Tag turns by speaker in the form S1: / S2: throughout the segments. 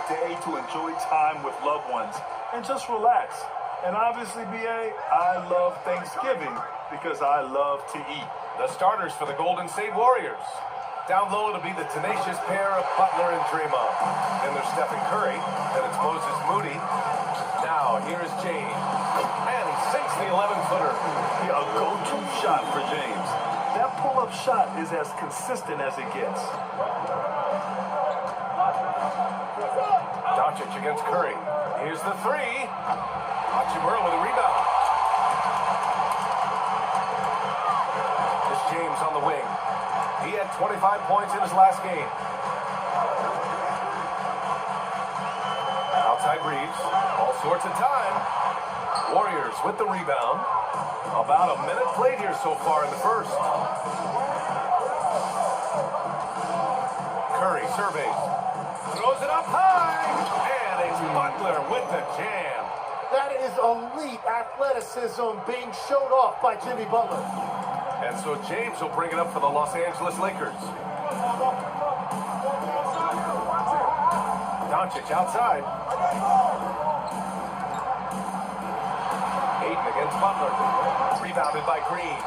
S1: day to enjoy time with loved ones and just relax. And obviously, BA, I love Thanksgiving because I love to eat.
S2: The starters for the Golden State Warriors. Down low, it'll be the tenacious pair of Butler and Draymond. Then there's Stephen Curry. Then it's Moses Moody. Now, here's James. And he sinks the 11-footer.
S1: Yeah, a go-to shot for James. That pull-up shot is as consistent as it gets.
S2: Doncic against Curry. Here's the three. Hachimura with a rebound. This James on the wing. He had 25 points in his last game. Outside Reeves. All sorts of time. Warriors with the rebound. About a minute played here so far in the first. Curry surveys. Throws it up high. And it's Butler with the jam.
S3: That is elite athleticism being showed off by Jimmy Butler.
S2: And so James will bring it up for the Los Angeles Lakers. Doncic outside. Ayton against Butler. Rebounded by Green.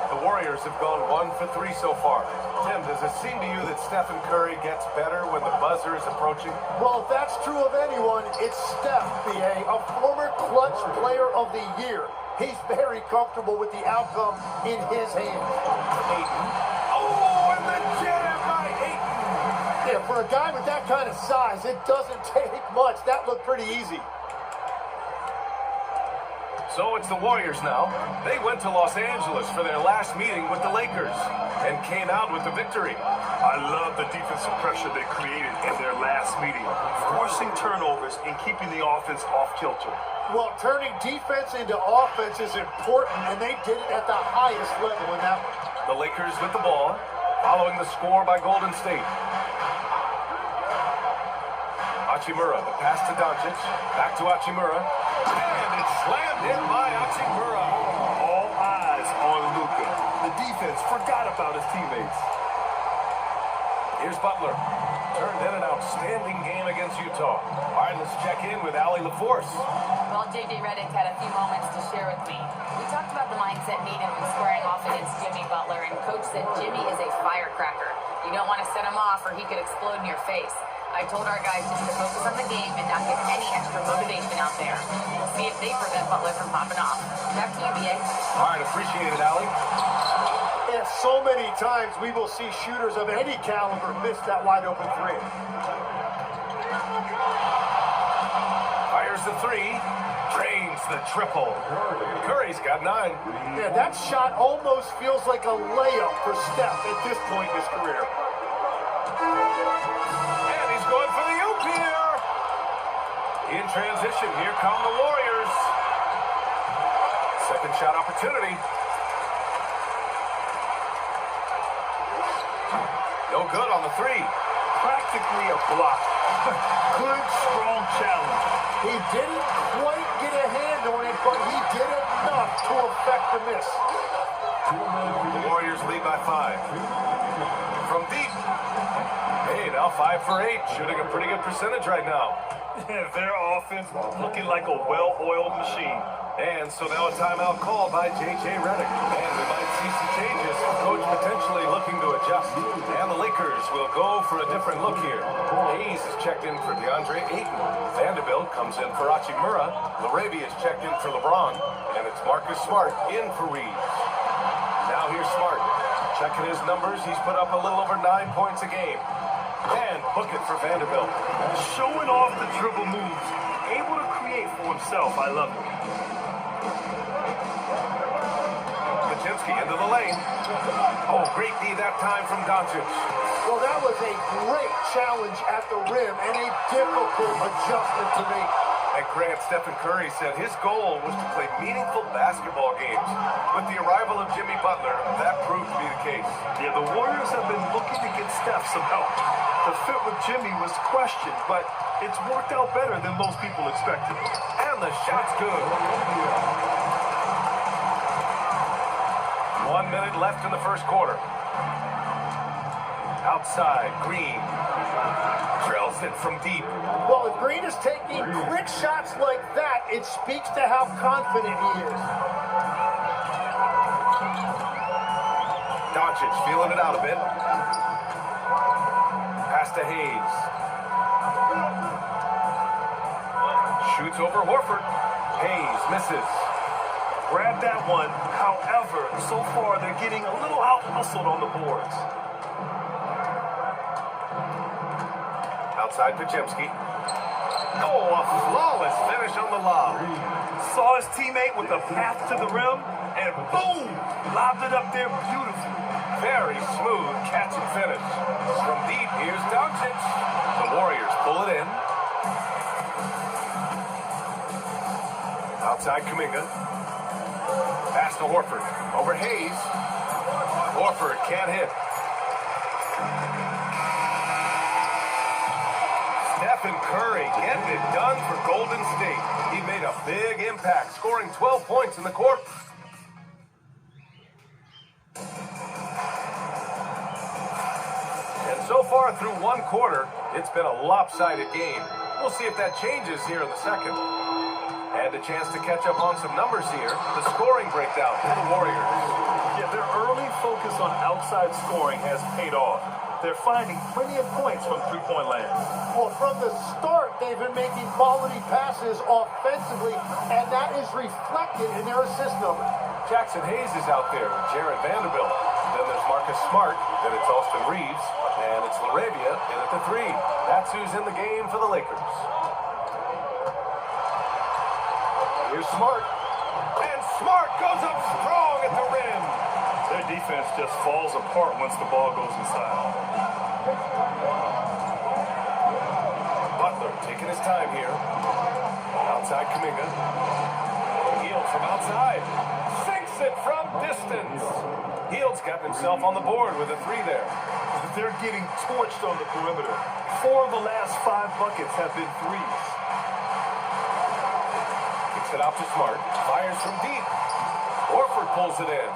S2: The Warriors have gone 1 for 3 so far. Tim, does it seem to you that Stephen Curry gets better when the buzzer is approaching?
S3: Well, if that's true of anyone, it's Steph, BA, a former clutch player of the year. He's very comfortable with the outcome in his hands.
S2: Ayton. Oh, and the jam by Ayton.
S3: Yeah, for a guy with that kind of size, it doesn't take much. That looked pretty easy.
S2: So it's the Warriors now. They went to Los Angeles for their last meeting with the Lakers and came out with the victory.
S1: I love the defensive pressure they created in their last meeting, forcing turnovers and keeping the offense off kilter.
S3: Well, turning defense into offense is important, and they did it at the highest level in that one.
S2: The Lakers with the ball, following the score by Golden State. Hachimura, the pass to Doncic, back to Hachimura, and it's slammed in by Hachimura.
S1: All eyes on Luka. The defense forgot about his teammates.
S2: Here's Butler. Turned in an outstanding game against Utah. All right, let's check in with Allie LaForce.
S4: Well, JJ Redick had a few moments to share with me. We talked about the mindset needed when squaring off against Jimmy Butler, and Coach said Jimmy is a firecracker. You don't want to set him off or he could explode in your face. I told our guys just to focus on the game and not get any extra motivation out there. We'll see if they prevent Butler from popping off. Back to you, BA.
S2: All right, appreciate it, Allie.
S3: Yeah, so many times we will see shooters of any caliber miss that wide open three.
S2: Fires the three, drains the triple. Curry's got 9.
S3: Yeah, that shot almost feels like a layup for Steph at this point in his career.
S2: And he's going for the oop here. In transition, here come the Warriors. Second shot opportunity. No good on the 3.
S1: Practically a block. Good, strong challenge.
S3: He didn't quite get a hand on it, but he did enough to affect the miss.
S2: The Warriors lead by 5. From deep. Hey, now 5 for 8, shooting a pretty good percentage right now.
S1: Their offense looking like a well-oiled machine.
S2: And so now a timeout called by JJ Redick. And we might see some changes. Coach potentially looking to adjust. And the Lakers will go for a different look here. Hayes is checked in for DeAndre Ayton. Vanderbilt comes in for Hachimura. Laravia is checked in for LeBron. And it's Marcus Smart in for Reeves. Now here's Smart. Checking his numbers, he's put up a little over 9 points a game. And book it for Vanderbilt.
S1: Showing off the dribble moves. Able to create for himself. I love it.
S2: Machinsky into the lane. Oh, great D that time from Doncic.
S3: Well, that was a great challenge at the rim and a difficult adjustment to make.
S2: And Grant, Stephen Curry said his goal was to play meaningful basketball games. With the arrival of Jimmy Butler, that proved to be the case.
S1: Yeah, the Warriors have been looking to get Steph some help. The fit with Jimmy was questioned, but it's worked out better than most people expected.
S2: And the shot's good. 1 minute left in the first quarter. Outside, Green. Drills it from deep.
S3: Well, if Green is taking quick shots like that, it speaks to how confident he is.
S2: Doncic feeling it out a bit. Pass to Hayes. Shoots over Horford. Hayes misses.
S1: Grab that one. However, so far they're getting a little out-hustled on the boards.
S2: Outside Pajemski. Oh, a flawless finish on the lob.
S1: Saw his teammate with a path to the rim, and boom! Lobbed it up there beautifully.
S2: Very smooth catch and finish. From deep, here's Doncic. The Warriors pull it in. Outside Kuminga. Pass to Horford. Over Hayes. Horford can't hit. Stephen Curry getting it done for Golden State. He made a big impact, scoring 12 points in the quarter. And so far through one quarter, it's been a lopsided game. We'll see if that changes here in the second. And a chance to catch up on some numbers here. The scoring breakdown for the Warriors.
S1: Yeah, their early focus on outside scoring has paid off. They're finding plenty of points from three-point land.
S3: Well, from the start, they've been making quality passes offensively, and that is reflected in their assist numbers.
S2: Jackson Hayes is out there with Jared Vanderbilt. Then there's Marcus Smart. Then it's Austin Reeves. And it's Laravia in at the three. That's who's in the game for the Lakers. Here's Smart. And Smart goes up strong at the rim.
S1: Their defense just falls apart once the ball goes inside.
S2: Butler taking his time here. Outside Kuminga. Hield from outside. Sinks it from distance. Hield's gotten himself on the board with a three there.
S1: They're getting torched on the perimeter. 4 of the last 5 buckets have been threes.
S2: Kicks it out to Smart. Fires from deep. Horford pulls it in.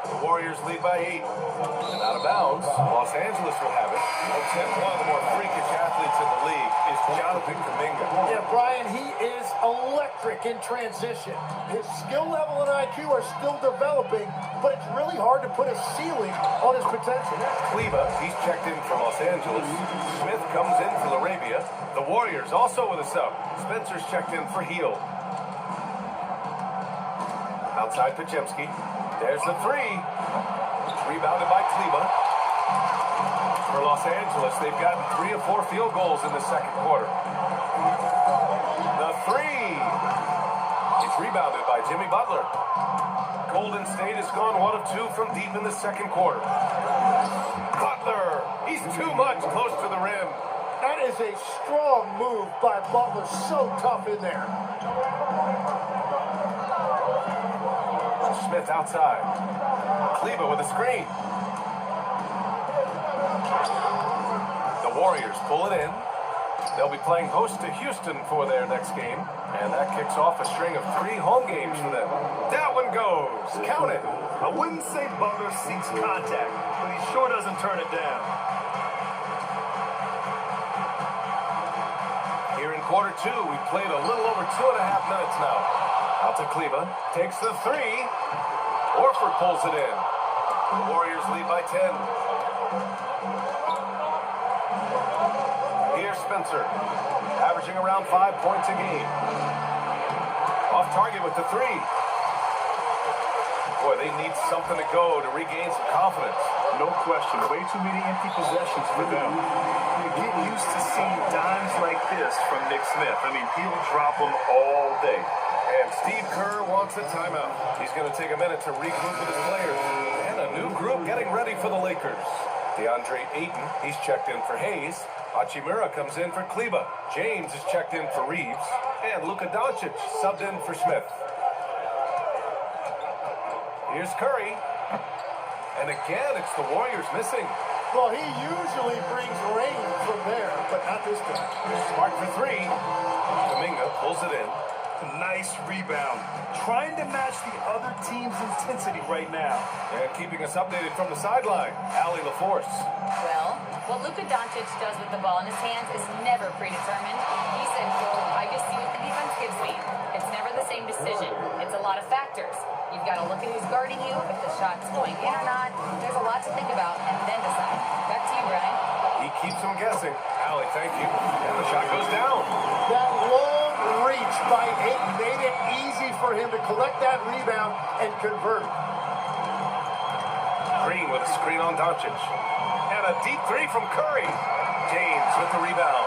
S2: The Warriors lead by 8. And out of bounds, Los Angeles will have it. One of the more freakish athletes in the league is Jonathan Kuminga.
S3: Yeah, Brian, he is electric in transition. His skill level and IQ are still developing, but it's really hard to put a ceiling on his potential.
S2: Kleba, he's checked in for Los Angeles. Smith comes in for Laravia. The Warriors also with a sub. Spencer's checked in for Hield. Outside Pajemski. There's the three. Rebounded by Kleba. For Los Angeles, they've gotten 3 of 4 field goals in the second quarter. The three. It's rebounded by Jimmy Butler. Golden State has gone 1 of 2 from deep in the second quarter. Butler. He's too much close to the rim.
S3: That is a strong move by Butler. So tough in there.
S2: Smith outside. Kleba with a screen. The Warriors pull it in. They'll be playing host to Houston for their next game. And that kicks off a string of 3 home games for them. That one goes. Count it.
S1: I wouldn't say Butler seeks contact, but he sure doesn't turn it down.
S2: Here in quarter 2, we've played a little over 2.5 minutes now. Out to Kleba. Takes the three. Horford pulls it in. The Warriors lead by 10. Here's Spencer. Averaging around 5 points a game. Off target with the three. Boy, they need something to go to regain some confidence.
S1: No question. Way too many empty possessions for them. You're getting used to seeing dimes like this from Nick Smith. I mean, he'll drop them all day.
S2: And Steve Kerr wants a timeout. He's going to take a minute to regroup with his players. And a new group getting ready for the Lakers. DeAndre Ayton, he's checked in for Hayes. Hachimura comes in for Kleba. James is checked in for Reeves. And Luka Doncic subbed in for Smith. Here's Curry. And again, it's the Warriors missing.
S3: Well, he usually brings rain from there, but not this time.
S2: Smart for three. Kuminga pulls it in.
S1: Nice rebound. Trying to match the other team's intensity right now.
S2: And keeping us updated from the sideline, Ally LaForce.
S4: Well, what Luka Doncic does with the ball in his hands is never predetermined. He said, quote, I just see what the defense gives me. It's never the same decision. It's a lot of factors. You've got to look at who's guarding you, if the shot's going in or not. There's a lot to think about and then decide. Back to you, Brian.
S2: He keeps them guessing. Ally, thank you. And the shot goes down.
S3: That long reach by Ayton made it easy for him to collect that rebound and convert.
S2: Green with a screen on Doncic. And a deep three from Curry. James with the rebound.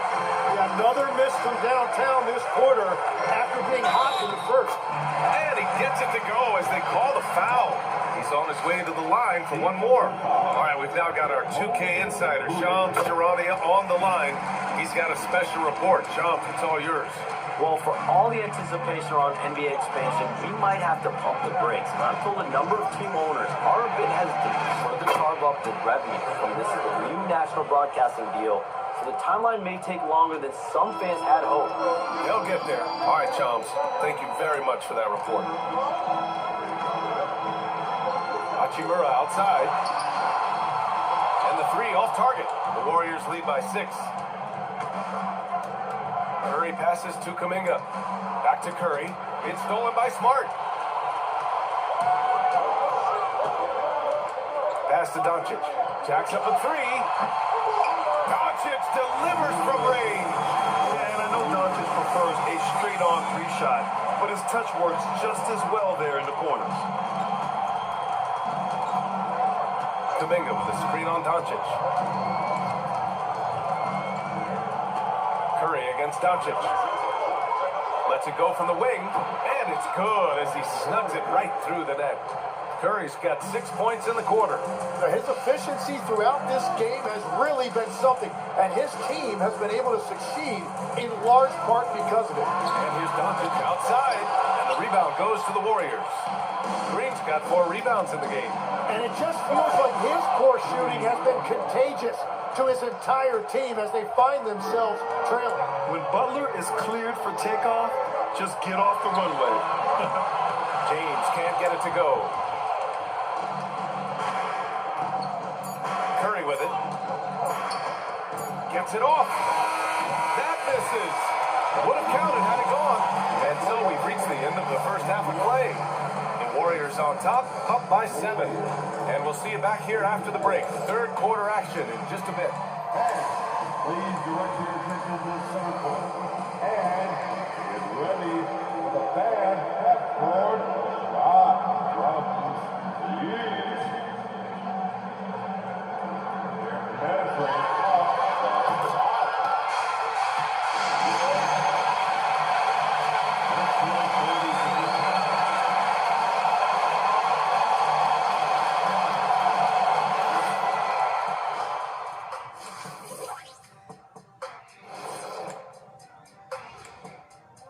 S3: Yeah, another miss from downtown this quarter after being hot in the first.
S2: And he gets it to go as they call the foul. He's on his way to the line for one more. All right, we've now got our 2K insider, Shams Charania, on the line. He's got a special report. Shams, it's all yours.
S5: Well, for all the anticipation around NBA expansion, we might have to pump the brakes. And I'm told a number of team owners are a bit hesitant to further carve up the revenue from this new national broadcasting deal. So the timeline may take longer than some fans had hoped.
S2: They'll get there. All right, Shams, thank you very much for that report. Hachimura outside. And the three off target. The Warriors lead by 6. Curry passes to Kuminga. Back to Curry. It's stolen by Smart. Pass to Doncic. Jacks up a 3. Doncic delivers from range.
S1: Yeah, and I know Doncic prefers a straight-on 3-shot, but his touch works just as well there in the corners.
S2: Kuminga with a screen on Doncic. Curry against Doncic. Lets it go from the wing, and it's good as he snugs it right through the net. Curry's got 6 points in the quarter.
S3: His efficiency throughout this game has really been something, and his team has been able to succeed in large part because of it.
S2: And here's Doncic outside, and the rebound goes to the Warriors. Green's got 4 rebounds in the game.
S3: And it just feels like his poor shooting has been contagious to his entire team as they find themselves trailing.
S1: When Butler is cleared for takeoff, just get off the runway.
S2: James can't get it to go. Curry with it. Gets it off. That misses. Would have counted had it gone. And so we've reached the end of the first half of play. The Warriors on top, up by 7. And we'll see you back here after the break. Third quarter action in just a bit.
S6: Please direct your attention to the center court. And get ready for the bad half-court shot from East. Penetrating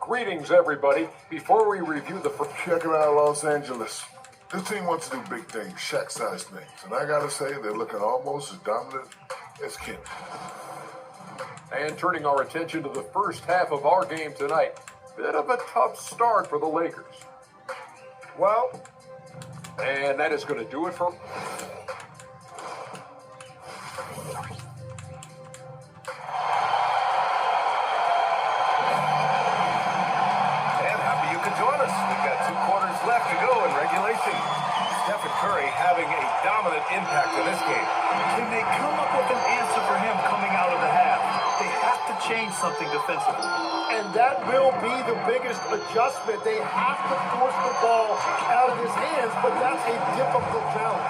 S7: Greetings, everybody. Before we review the first...
S6: Checking out Los Angeles. This team wants to do big things, Shaq-sized things. And I gotta say, they're looking almost as dominant as Kim.
S7: And turning our attention to the first half of our game tonight. Bit of a tough start for the Lakers. Well, and that is going to do it for...
S2: Left to go in regulation. Stephen Curry having a dominant impact in this game.
S1: Can they come up with an answer for him coming out of the half? They have to change something defensively.
S3: And that will be the biggest adjustment. They have to force the ball out of his hands, but that's a difficult challenge.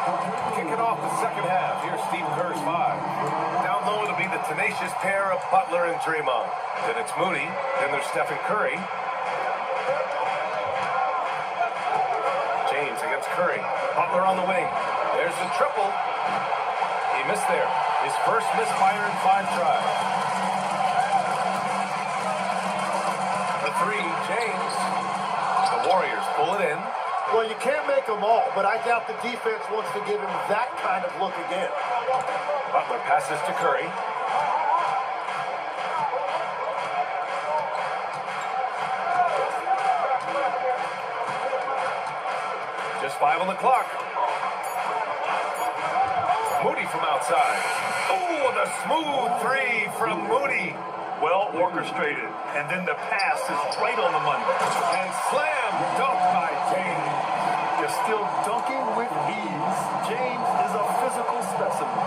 S2: Kicking off the second half. Here's Steve Kerr's 5. Down low to be the tenacious pair of Butler and Draymond. Then it's Moody. Then there's Stephen Curry. James against Curry. Butler on the wing. There's the triple. He missed there. His first misfire in 5 tries. The 3, James. The Warriors pull it in.
S3: Well, you can't make them all, but I doubt the defense wants to give him that kind of look again.
S2: Butler passes to Curry. 5 on the clock. Moody from outside. Oh, the smooth three from Moody.
S1: Well orchestrated. And then the pass is right on the money.
S2: And slam dunk by James.
S1: They're still dunking with ease. James is a physical specimen.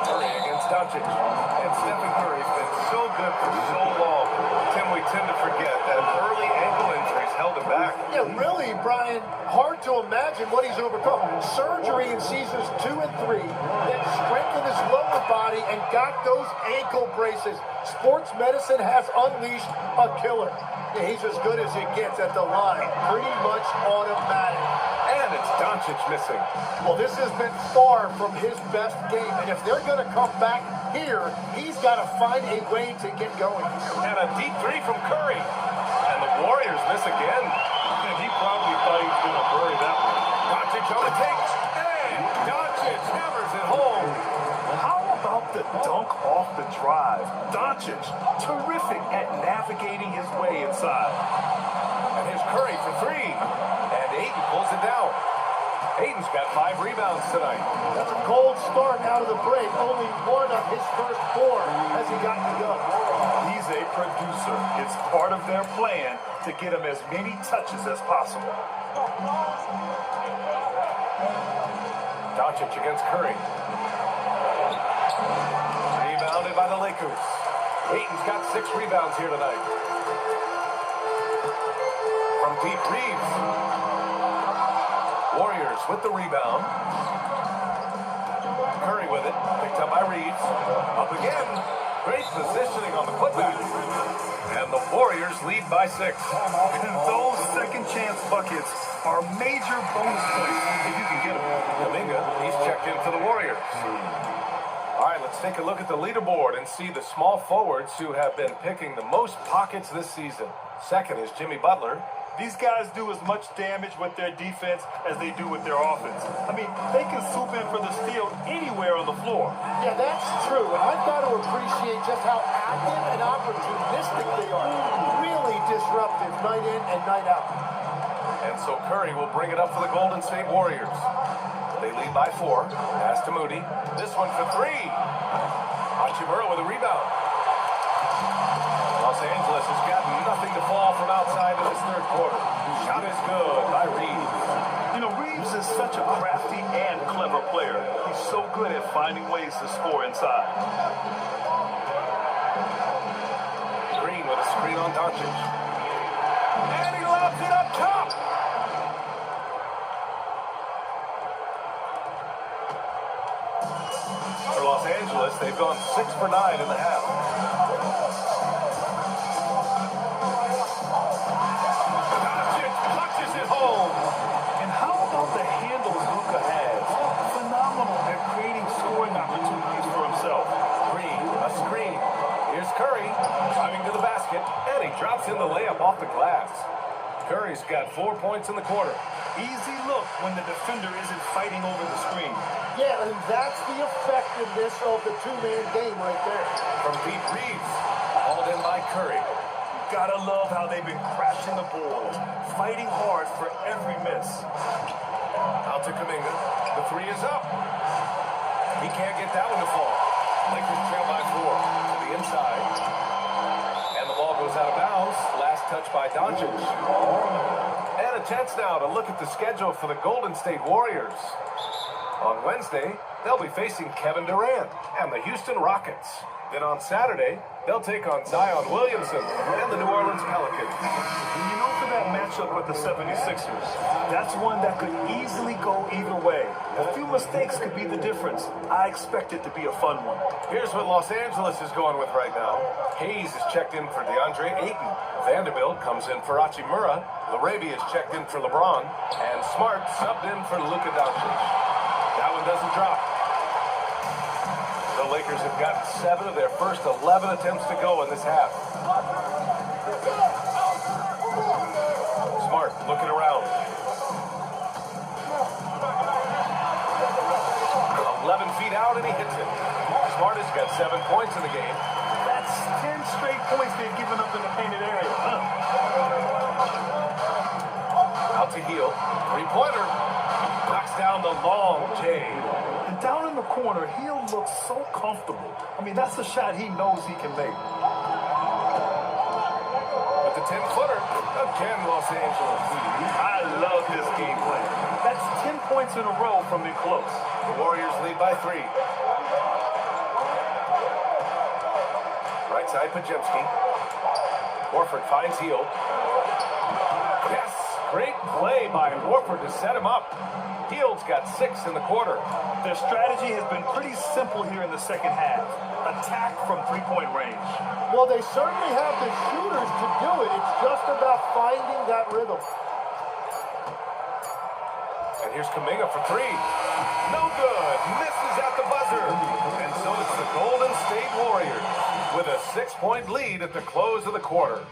S2: Curry against Doncic. And Stephen Curry's been so good for so long. Tim, we tend to forget that early ankle injuries held him back.
S3: Yeah, really, Brian, hard to imagine what he's overcome. Surgery in seasons 2 and 3 that strengthened his lower body and got those ankle braces. Sports medicine has unleashed a killer. Yeah, he's as good as it gets at the line. Pretty much automatic.
S2: And it's Doncic missing.
S3: Well, this has been far from his best game, and if they're going to come back here, he's got to find a way to get going.
S2: And a deep three from Curry. And the Warriors miss again.
S1: And he probably thought he was going to bury that one.
S2: Doncic on the take. And Doncic hammers it home.
S1: How about the dunk off the drive? Doncic, terrific at navigating his way inside.
S2: And here's Curry for three. And Ayton pulls it down. Ayton's got 5 rebounds tonight.
S3: That's a cold start out of the break. Only one of his first 4 has he gotten to go.
S1: He's a producer. It's part of their plan to get him as many touches as possible.
S2: Doncic against Curry. Rebounded by the Lakers. Ayton's got 6 rebounds here tonight. From Pete Reeves. Warriors with the rebound. Curry with it. Picked up by Reeves. Up again. Great positioning on the putback. And the Warriors lead by 6.
S1: And those second chance buckets are major bonus points if you can get them.
S2: Kuminga, he's checked in for the Warriors. All right, let's take a look at the leaderboard and see the small forwards who have been picking the most pockets this season. Second is Jimmy Butler.
S1: These guys do as much damage with their defense as they do with their offense. I mean, they can swoop in for the steal anywhere on the floor.
S3: Yeah, that's true. And I've got to appreciate just how active and opportunistic they are. Really disruptive night in and night out.
S2: And so Curry will bring it up for the Golden State Warriors. They lead by 4. Pass to Moody. This one for 3. Hachimura with a rebound. Los Angeles has got nothing to fall from outside in this third quarter. Shot is good by Reeves.
S1: You know, Reeves is such a crafty and clever player. He's so good at finding ways to score inside.
S2: Green with a screen on Doncic. And he lobs it up top. For Los Angeles, they've gone 6 for 9 in the half. Doncic punches it home.
S1: And how about the handles Luka has? Phenomenal at creating scoring opportunities for himself.
S2: Green, a screen. Here's Curry, driving to the basket, and he drops in the layup off the glass. Curry's got 4 points in the quarter.
S1: Easy look when the defender isn't fighting over the screen.
S3: Yeah, and that's the effectiveness of the 2-man game right there.
S2: From Pete Reeves, hauled in by Curry.
S1: Gotta love how they've been crashing the boards, fighting hard for every miss.
S2: Out to Kuminga. The 3 is up. He can't get that one to fall. Lakers trail by 4 to the inside. And the ball goes out of bounds. Last touch by Doncic. And a chance now to look at the schedule for the Golden State Warriors. On Wednesday, they'll be facing Kevin Durant and the Houston Rockets. Then on Saturday, they'll take on Zion Williamson and the New Orleans Pelicans.
S1: And you know, for that matchup with the 76ers, that's one that could easily go either way. A few mistakes could be the difference. I expect it to be a fun one.
S2: Here's what Los Angeles is going with right now. Hayes is checked in for DeAndre Ayton. Vanderbilt comes in for Hachimura. Larabee is checked in for LeBron. And Smart subbed in for Luka Doncic. That one doesn't drop. The Lakers have gotten 7 of their first 11 attempts to go in this half. Smart looking around. 11 feet out and he hits it. Smart has got 7 points in the game.
S1: That's 10 straight points they've given up in the painted area.
S2: to Heel. Three-pointer. Knocks down the long J.
S1: And down in the corner, Hill looks so comfortable. I mean, that's a shot he knows he can make.
S2: With the 10-footer. Again, Los Angeles.
S1: I love his game plan. That's 10 points in a row from in close.
S2: The Warriors lead by 3. Right side, Pajemski. Horford finds Heel. Yes! Great play by Horford to set him up. Heel's got 6 in the quarter.
S1: Their strategy has been pretty simple here in the second half. Attack from three-point range.
S3: Well, they certainly have the shooters to do it. It's just about finding that rhythm.
S2: And here's Kuminga for 3. No good. Misses at the buzzer. And so it's the Golden State Warriors with a 6-point lead at the close of the quarter.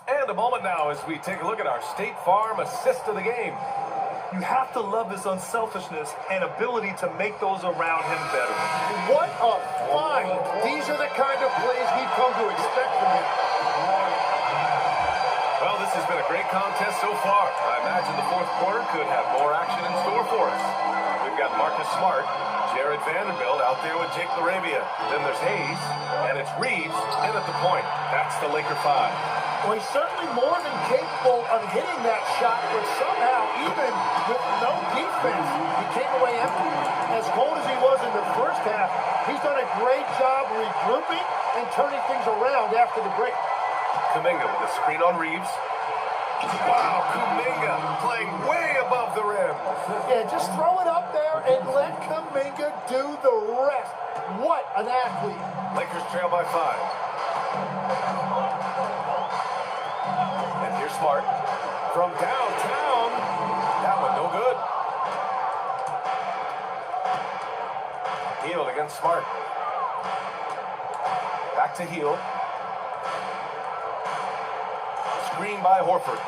S2: And a moment now as we take a look at our State Farm assist of the game.
S1: You have to love his unselfishness and ability to make those around him better.
S3: What a find! These are the kind of plays we've come to expect from him.
S2: Well, this has been a great contest so far. I imagine the fourth quarter could have more action in store for us. We've got Marcus Smart, Jared Vanderbilt out there with Jake LaRavia. Then there's Hayes, and it's Reeves in at the point. That's the Laker 5.
S3: Well, he's certainly more than capable of hitting that shot, but somehow, even with no defense, he came away empty. As cold as he was in the first half, he's done a great job regrouping and turning things around after the break.
S2: Kuminga with a screen on Reeves. Wow, Kuminga playing way above the rim.
S3: Yeah, just throw it up there and let Kuminga do the rest. What an athlete.
S2: Lakers trail by 5. And here's Smart from downtown. That one no good. Heel against Smart. Back to Heel. Screen by Horford.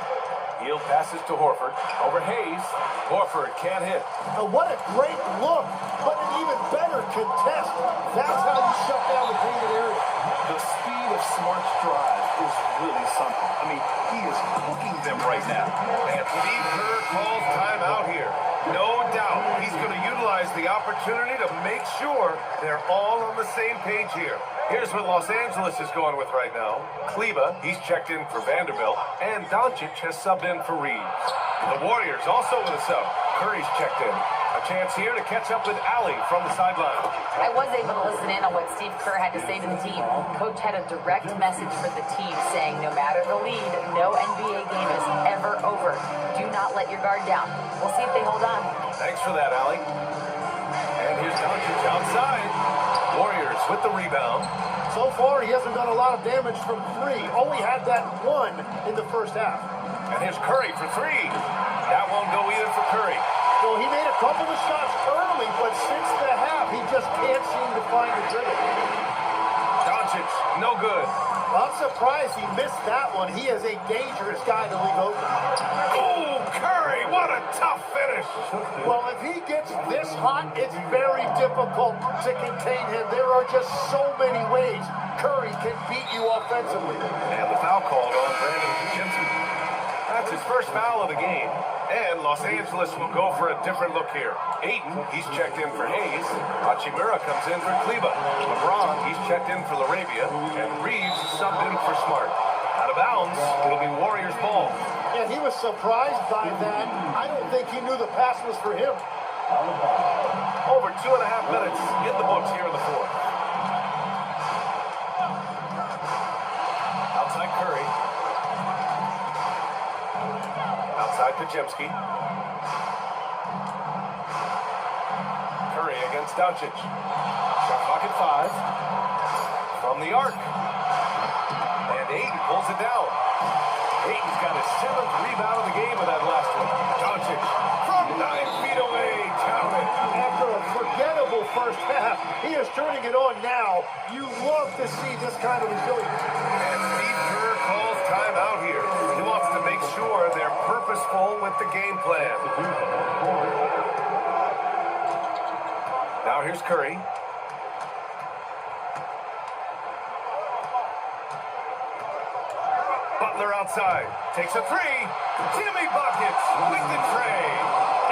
S2: Heel passes to Horford. Over Hayes. Horford can't hit.
S3: What a great look, but an even better contest. That's how you shut down the painted area.
S1: The speed of Smart's drive is really something. I mean, he is cooking them right now.
S2: And Steve Kerr calls timeout here. No doubt he's going to utilize the opportunity to make sure they're all on the same page here. Here's what Los Angeles is going with right now. Kleba, he's checked in for Vanderbilt, and Doncic has subbed in for Reeves. The Warriors also with a sub. Curry's checked in. A chance here to catch up with Ally from the sideline.
S4: I was able to listen in on what Steve Kerr had to say to the team. Coach had a direct message for the team saying no matter the lead, no NBA game is ever over. Do not let your guard down. We'll see if they hold on.
S2: Thanks for that, Ally. And here's Doncic outside. Warriors with the rebound.
S3: So far, he hasn't done a lot of damage from 3. Only had that 1 in the first half.
S2: And here's Curry for 3. That won't go either for Curry.
S3: Well, he made a couple of shots early, but since the half, he just can't seem to find the dribble.
S2: Doncic, no good.
S3: I'm surprised he missed that one. He is a dangerous guy to leave open.
S2: Oh, Curry, what a tough finish.
S3: Well, if he gets this hot, it's very difficult to contain him. There are just so many ways Curry can beat you offensively.
S2: And the foul called on Brandnew. That's his first foul of the game. And Los Angeles will go for a different look here. Ayton, he's checked in for Hayes. Hachimura comes in for Kleba. LeBron, he's checked in for LaRavia. And Reeves subbed in for Smart. Out of bounds, it'll be Warriors ball.
S3: And he was surprised by that. I don't think he knew the pass was for him.
S2: Over 2.5 minutes in the books here in the fourth. Outside Curry. Outside Pajemski. Curry against Doncic. Shot clock at 5. From the arc. And Ayton pulls it down. Ayton's got his 7th rebound of the game with that last one. Doncic from 9 feet away. Down it.
S3: After a forgettable first half, he is turning it on now. You love to see this kind of resilience.
S2: And Steve Kerr calls timeout here. He wants to make sure they're purposeful with the game plan. Now here's Curry. Butler outside. Takes a three. Jimmy buckets with the tray.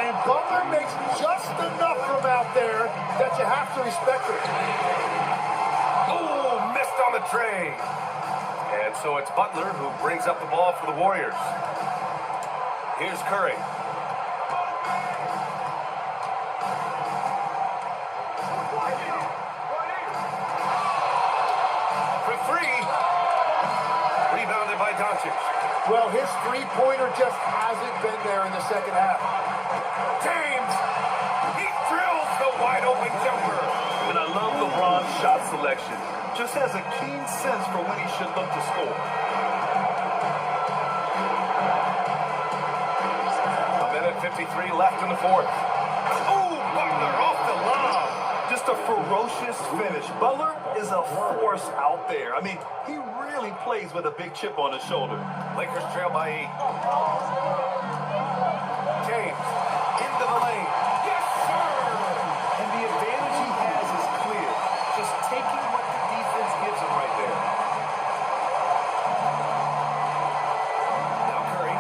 S3: And Butler makes just enough from out there that you have to respect it.
S2: Oh, missed on the tray. And so it's Butler who brings up the ball for the Warriors. Here's Curry. For three. Rebounded by Doncic.
S3: Well, his three-pointer just hasn't been there in the second half.
S2: James, he drills the wide-open jumper.
S1: And I love LeBron's shot selection. Just has a keen sense for when he should look to score.
S2: A minute 53 left in the fourth. Oh, Butler off the lob.
S1: Just a ferocious finish. Butler is a force out there. I mean, he really plays with a big chip on his shoulder.
S2: Lakers trail by 8. James, into the lane. Yes, sir!
S1: And the advantage he has is clear. Just taking what the defense gives him right there.
S2: Now Curry.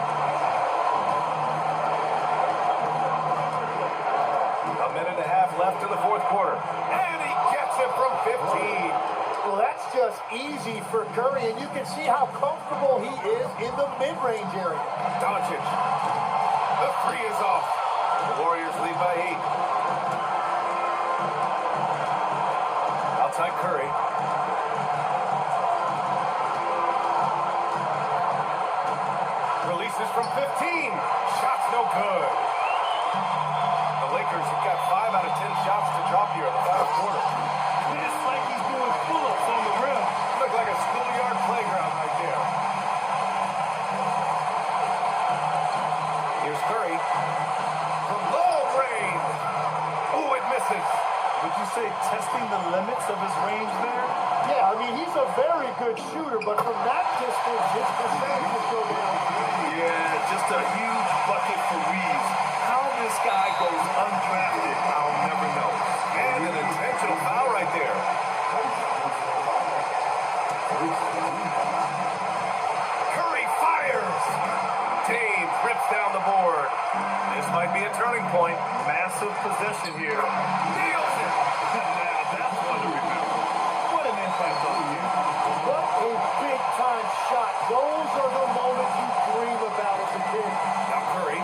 S2: A minute and a half left in the fourth quarter. And he gets it from 15.
S3: Well, that's just easy for Curry, and you can see how comfortable he is in the mid-range area.
S2: Doncic. The three is off. The Warriors lead by 8. Outside Curry. Releases from 15. Shots no good. The Lakers have got 5 out of 10 shots to drop here in the final quarter.
S1: It's like he's doing pull-ups on the rim.
S2: Look like a schoolyard playground right there. Here's Curry. From long range. Oh, it misses.
S1: Would you say testing the limits of his range there?
S3: Yeah, I mean, he's a very good shooter, but from that distance, his percentages go down.
S1: Yeah, just a huge bucket for Reeves. How this guy goes undrafted, I'll never know.
S2: And an intentional foul right there. Curry fires. James rips down the board. This might be a turning point.
S1: Massive possession here.
S2: Nails it.
S1: Now that's one to remember. What an impact on you.
S3: What a big-time shot. Those are the moments you dream about as a kid.
S2: Now Curry.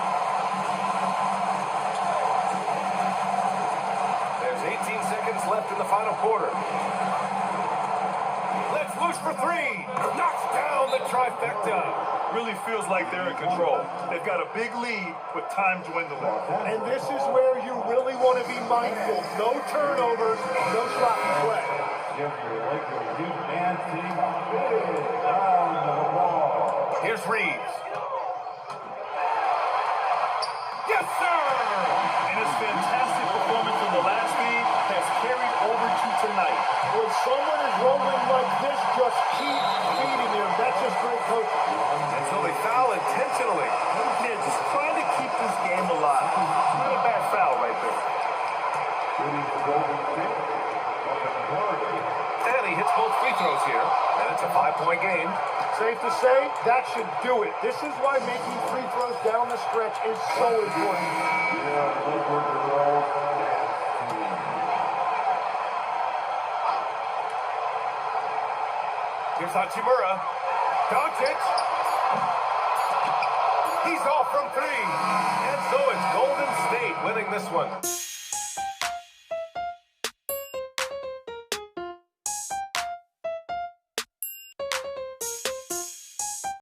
S2: There's 18 seconds left in the final quarter. Let's loose for three. Knocks down the trifecta.
S1: Really feels like they're in control. They've got a big lead with time dwindling.
S3: And this is where you really want to be mindful. No turnovers, no sloppy play.
S6: Give the Lakers youth and team a big round of applause.
S2: Here's Reeves. Yes, sir!
S1: And his fantastic performance in the last game has carried over to tonight.
S3: When someone is rolling like this, just keep feeding him. That's just great coaching.
S2: And so they foul intentionally.
S1: Yeah, just trying to keep this game alive. Not a bad foul right there.
S6: Shooting for Golden State.
S2: And he hits both free throws here. And it's a 5-point game.
S3: Safe to say, that should do it. This is why making free throws down the stretch is so important.
S6: Yeah, Lakers are all.
S2: Here's Hachimura. Doncic. He's off from 3. And so it's Golden State winning this one.